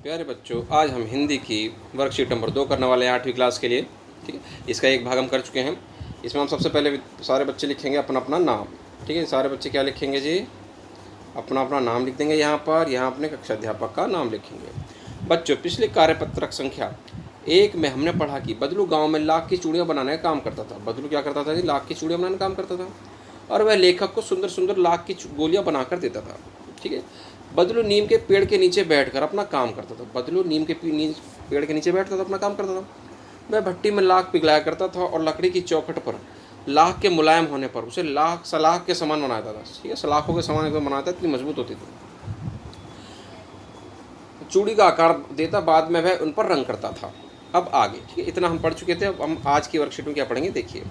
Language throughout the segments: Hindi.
प्यारे बच्चों, आज हम हिंदी की वर्कशीट नंबर 2 करने वाले हैं 8वीं क्लास के लिए। ठीक है, इसका एक भाग हम कर चुके हैं। इसमें हम सबसे पहले सारे बच्चे लिखेंगे अपना अपना नाम। ठीक है, सारे बच्चे क्या लिखेंगे जी? अपना अपना नाम लिख देंगे। यहाँ पर अपने कक्षा अध्यापक का नाम लिखेंगे। बच्चों, पिछले कार्यपत्रक संख्या 1 में हमने पढ़ा कि बदलू गाँव में लाख की चूड़ियाँ बनाने का काम करता था। बदलू क्या करता था जी? लाख की चूड़ियाँ बनाने का काम करता था और वह लेखक को सुंदर सुंदर लाख की गोलियाँ बनाकर देता था। ठीक है, बदलू नीम के पेड़ के नीचे बैठकर अपना काम करता था। बदलू नीम के पेड़ के नीचे बैठता था, अपना काम करता था। वह भट्टी में लाख पिघलाया करता था और लकड़ी की चौखट पर लाख के मुलायम होने पर उसे सलाख के समान बनाता था। ठीक है, सलाखों के समान एकदम बनाता, इतनी मजबूत होती थी। चूड़ी का आकार देता, बाद में वह उन पर रंग करता था। अब आगे, ठीक है, इतना हम पढ़ चुके थे। अब हम आज की वर्कशीट में क्या पढ़ेंगे, देखिए।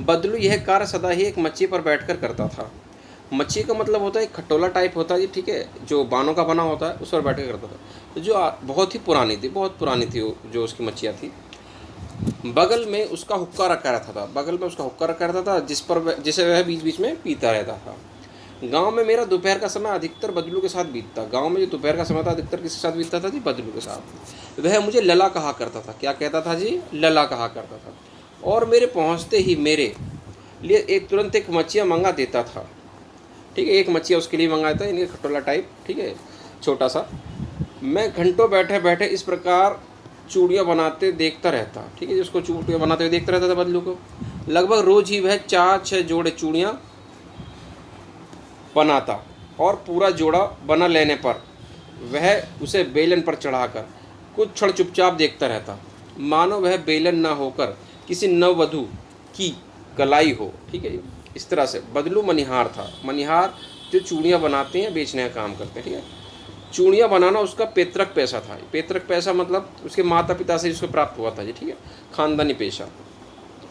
बदलू यह कार्य सदा ही एक मच्छी पर बैठकर करता था। मच्छी का मतलब होता है एक खटोला टाइप होता है जी, ठीक है, जो बानों का बना होता है, उस पर बैठ कर करता था। तो जो बहुत ही पुरानी थी, बहुत पुरानी थी जो उसकी मच्छियाँ थी। बगल में उसका हुक्का रखा रहता था। बगल में उसका हुक्का रखा रहता था जिसे वह बीच बीच में पीता रहता था। गांव में मेरा दोपहर का समय अधिकतर बदलू के साथ बीतता। गांव में जो दोपहर का समय था अधिकतर किसके साथ बीतता था जी? बदलू के साथ। वह मुझे लला कहा करता था। क्या कहता था जी? लला कहा करता था। और मेरे पहुँचते ही मेरे लिए तुरंत एक मच्छियाँ मंगा देता था। ठीक है, एक मच्छिया उसके लिए मंगाया था, इनके खटोला टाइप, ठीक है, छोटा सा। मैं घंटों बैठे बैठे इस प्रकार चूड़ियाँ बनाते देखता रहता। ठीक है, जिसको चूड़ियाँ बनाते हुए देखता रहता था बदलू को। लगभग रोज ही वह 4-6 जोड़े चूड़ियाँ बनाता और पूरा जोड़ा बना लेने पर वह उसे बेलन पर चढ़ाकर कुछ क्षण चुपचाप देखता रहता, मानो वह बेलन न होकर किसी नववधू की कलाई हो। ठीक है, इस तरह से बदलू मनिहार था। मनिहार जो चूड़ियाँ बनाते हैं, बेचने का काम करते हैं। ठीक है, चूड़ियाँ बनाना उसका पैतृक पैसा था। पैतृक पैसा मतलब उसके माता पिता से उसको प्राप्त हुआ था जी, ठीक है, खानदानी पेशा।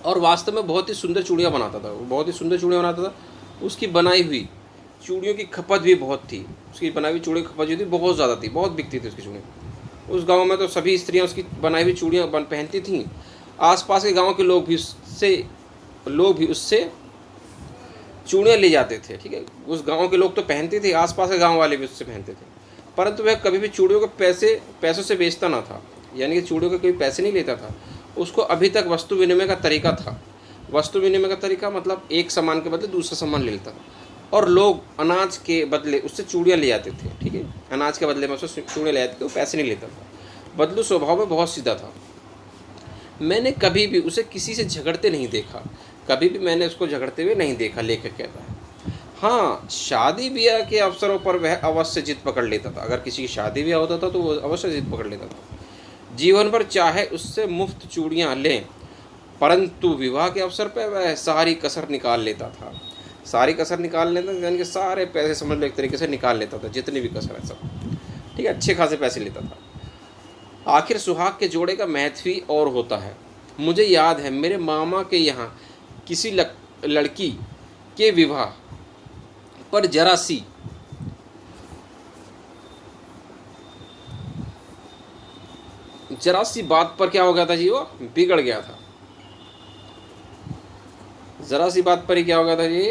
और वास्तव में बहुत ही सुंदर चूड़ियाँ बनाता था वो, बहुत ही सुंदर चूड़ियाँ बनाता था। उसकी बनाई हुई चूड़ियों की खपत भी बहुत थी। उसकी बनाई हुई चूड़ियों की खपत जो थी बहुत ज़्यादा थी, बहुत बिकती थी उसकी चूड़ियाँ। उस गाँव में तो सभी स्त्रियाँ उसकी बनाई हुई चूड़ियाँ पहनती थीं। आसपास के गाँव के लोग भी उससे चूड़ियाँ ले जाते थे। ठीक है, उस गांव के लोग तो पहनते थे, आसपास के गांव वाले भी उससे पहनते थे, परंतु वह कभी भी चूड़ियों को पैसों से बेचता ना था। यानी कि चूड़ियों के कभी पैसे नहीं लेता था। उसको अभी तक वस्तु विनिमय का तरीका था। वस्तु विनिमय का तरीका मतलब एक सामान के बदले दूसरा सामान ले लेता था और लोग अनाज के बदले उससे चूड़ियाँ ले जाते थे। ठीक है, अनाज के बदले में उससे चूड़ियाँ ले जाते थे, वो पैसे नहीं लेता था। बदलू स्वभाव में बहुत सीधा था। मैंने कभी भी उसे किसी से झगड़ते नहीं देखा। कभी भी मैंने उसको झगड़ते हुए नहीं देखा, लेखक कहता है। हाँ, शादी ब्याह के अवसरों पर वह अवश्य जिद पकड़ लेता था। अगर किसी की शादी ब्याह होता था तो वो अवश्य जिद पकड़ लेता था। जीवन भर चाहे उससे मुफ्त चूड़ियाँ लें, परंतु विवाह के अवसर पर वह सारी कसर निकाल लेता था। सारी कसर निकाल लेता था यानी कि सारे पैसे समझ लो एक तरीके से निकाल लेता था, जितनी भी कसर है सब। ठीक है, अच्छे खासे पैसे लेता था। आखिर सुहाग के जोड़े का महत्व ही और होता है। मुझे याद है मेरे मामा के यहाँ किसी लड़की के विवाह पर जरा सी बात पर क्या हो गया था जी? वो बिगड़ गया था। जरा सी बात पर ही क्या हो गया था जी?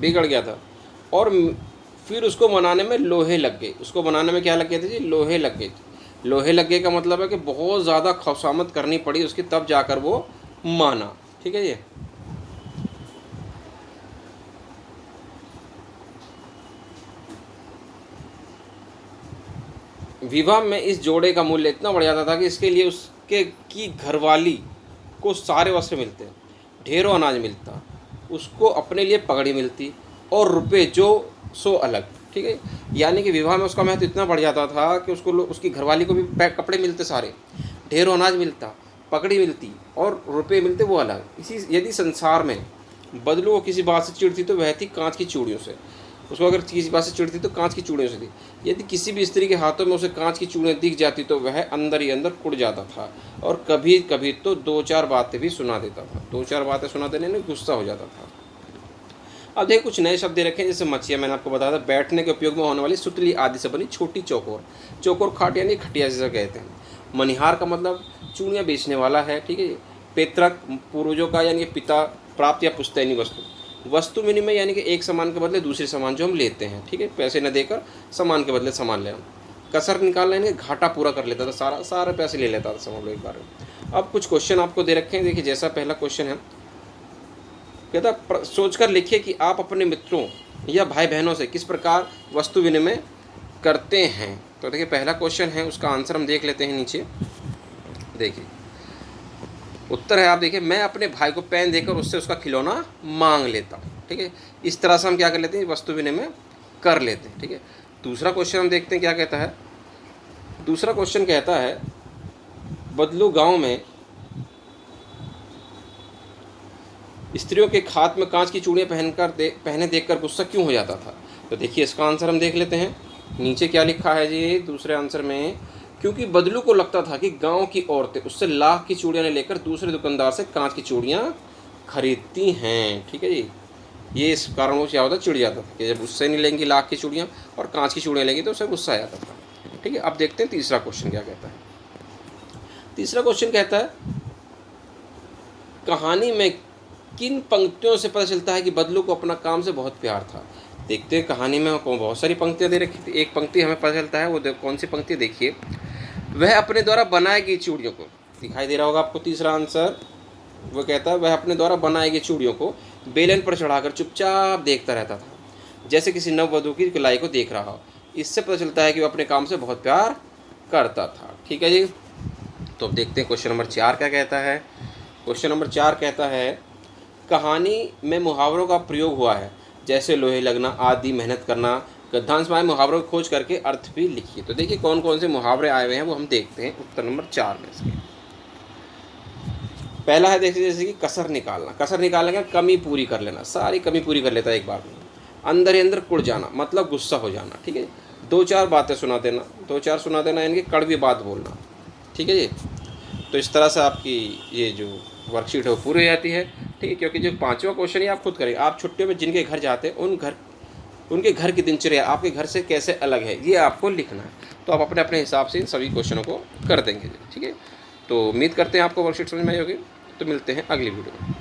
बिगड़ गया था। और फिर उसको मनाने में लोहे लग गए। उसको बनाने में क्या लग गए थे जी? लोहे लग गए। लोहे लग गए का मतलब है कि बहुत ज़्यादा खुशामद करनी पड़ी उसकी, तब जाकर वो माना। ठीक है जी। विवाह में इस जोड़े का मूल्य इतना बढ़ जाता था कि इसके लिए उसके की घरवाली को सारे वस्त्र मिलते, ढेरों अनाज मिलता, उसको अपने लिए पगड़ी मिलती और रुपए जो सो अलग। ठीक है, यानी कि विवाह में उसका महत्व इतना बढ़ जाता था कि उसकी घरवाली को भी कपड़े मिलते सारे, ढेरों अनाज मिलता, पगड़ी मिलती और रुपये मिलते वो अलग। यदि संसार में बदलू वो किसी बात से चिढ़ती तो वह थी कांच की चूड़ियों से। उसको अगर किसी बात से चिढ़ती तो कांच की चूड़ियों से थी। यदि किसी भी स्त्री के हाथों में उसे कांच की चूड़ियाँ दिख जाती तो वह अंदर ही अंदर कुड़ जाता था और कभी कभी तो 2-4 बातें भी सुना देता था। 2-4 बातें सुना देने में गुस्सा हो जाता था। अब देखिए कुछ नए शब्द रखे, जैसे मच्छिया मैंने आपको बताया था, बैठने के उपयोग में होने वाली सुतली आदि से बनी छोटी चौकोर। चौकोर खाट यानी खटिया जैसा कहते हैं। मनिहार का मतलब चूड़ियाँ बेचने वाला है। ठीक है, पैतृक पूर्वजों का यानी पिता प्राप्त या पुश्तैनी वस्तु। वस्तु विनिमय यानी कि एक सामान के बदले दूसरे सामान जो हम लेते हैं। ठीक है, पैसे न देकर सामान के बदले सामान लेना। कसर निकालना यानी घाटा पूरा कर लेता था, सारे पैसे ले लेता था समझ लो एक बार में। अब कुछ क्वेश्चन आपको दे रखे हैं, देखिए जैसा पहला क्वेश्चन है, कहता सोचकर लिखिए कि आप अपने मित्रों या भाई बहनों से किस प्रकार वस्तु विनिमय करते हैं। तो देखिए पहला क्वेश्चन है, उसका आंसर हम देख लेते हैं नीचे। देखिए उत्तर है, आप देखिए, मैं अपने भाई को पेन देकर उससे उसका खिलौना मांग लेता हूँ। ठीक है, इस तरह से हम क्या कर लेते हैं, वस्तु विनिमय कर लेते हैं। ठीक है, दूसरा क्वेश्चन हम देखते हैं क्या कहता है। दूसरा क्वेश्चन कहता है, बदलू गांव में स्त्रियों के हाथ में कांच की चूड़ियाँ पहने देखकर गुस्सा क्यों हो जाता था। तो देखिए इसका आंसर हम देख लेते हैं, नीचे क्या लिखा है जी दूसरे आंसर में, क्योंकि बदलू को लगता था कि गांव की औरतें उससे लाख की चूड़ियाँ लेकर दूसरे दुकानदार से कांच की चूड़ियाँ खरीदती हैं। ठीक है जी, ये इस कारण वो क्या होता चिढ़ जाता था कि जब उससे नहीं लेंगी लाख की चूड़ियाँ और कांच की चूड़ियाँ लेंगी तो उसे गुस्सा आ जाता था। ठीक है, अब देखते हैं तीसरा क्वेश्चन क्या कहता है। तीसरा क्वेश्चन कहता है, कहानी में किन पंक्तियों से पता चलता है कि बदलू को अपना काम से बहुत प्यार था। देखते हैं, कहानी में बहुत सारी पंक्तियाँ दे रखी थी, एक पंक्ति हमें पता चलता है, वो कौन सी पंक्ति देखिए, वह अपने द्वारा बनाई गई चूड़ियों को, दिखाई दे रहा होगा आपको तीसरा आंसर, वो कहता है वह अपने द्वारा बनाई गई चूड़ियों को बेलन पर चढ़ाकर चुपचाप देखता रहता था, जैसे किसी नववधू की कलाई को देख रहा हो। इससे पता चलता है कि वह अपने काम से बहुत प्यार करता था। ठीक है जी, तो अब देखते हैं क्वेश्चन नंबर 4 क्या कहता है। क्वेश्चन नंबर 4 कहता है, कहानी में मुहावरों का प्रयोग हुआ है, जैसे लोहे लगना आदि, मेहनत करना। गद्यांश में आए मुहावरों की खोज करके अर्थ भी लिखिए। तो देखिए कौन कौन से मुहावरे आए हुए हैं वो हम देखते हैं उत्तर नंबर 4 में से। पहला है देखिए, जैसे कि कसर निकालना, कसर निकालने का कमी पूरी कर लेना, सारी कमी पूरी कर लेता है एक बार में। अंदर ही अंदर कुड़ जाना मतलब गुस्सा हो जाना। ठीक है, 2-4 बातें सुना देना, 2-4 सुना देना यानी कि कड़वी बात बोलना। ठीक है जी, तो इस तरह से आपकी ये जो वर्कशीट है वो पूरी हो जाती है। ठीक है, क्योंकि जो 5वां क्वेश्चन है आप खुद करेंगे, आप छुट्टियों में जिनके घर जाते हैं उनके घर की दिनचर्या आपके घर से कैसे अलग है ये आपको लिखना है। तो आप अपने अपने हिसाब से इन सभी क्वेश्चनों को कर देंगे। ठीक है, तो उम्मीद करते हैं आपको वर्कशीट समझ में आई होगी। तो मिलते हैं अगली वीडियो में।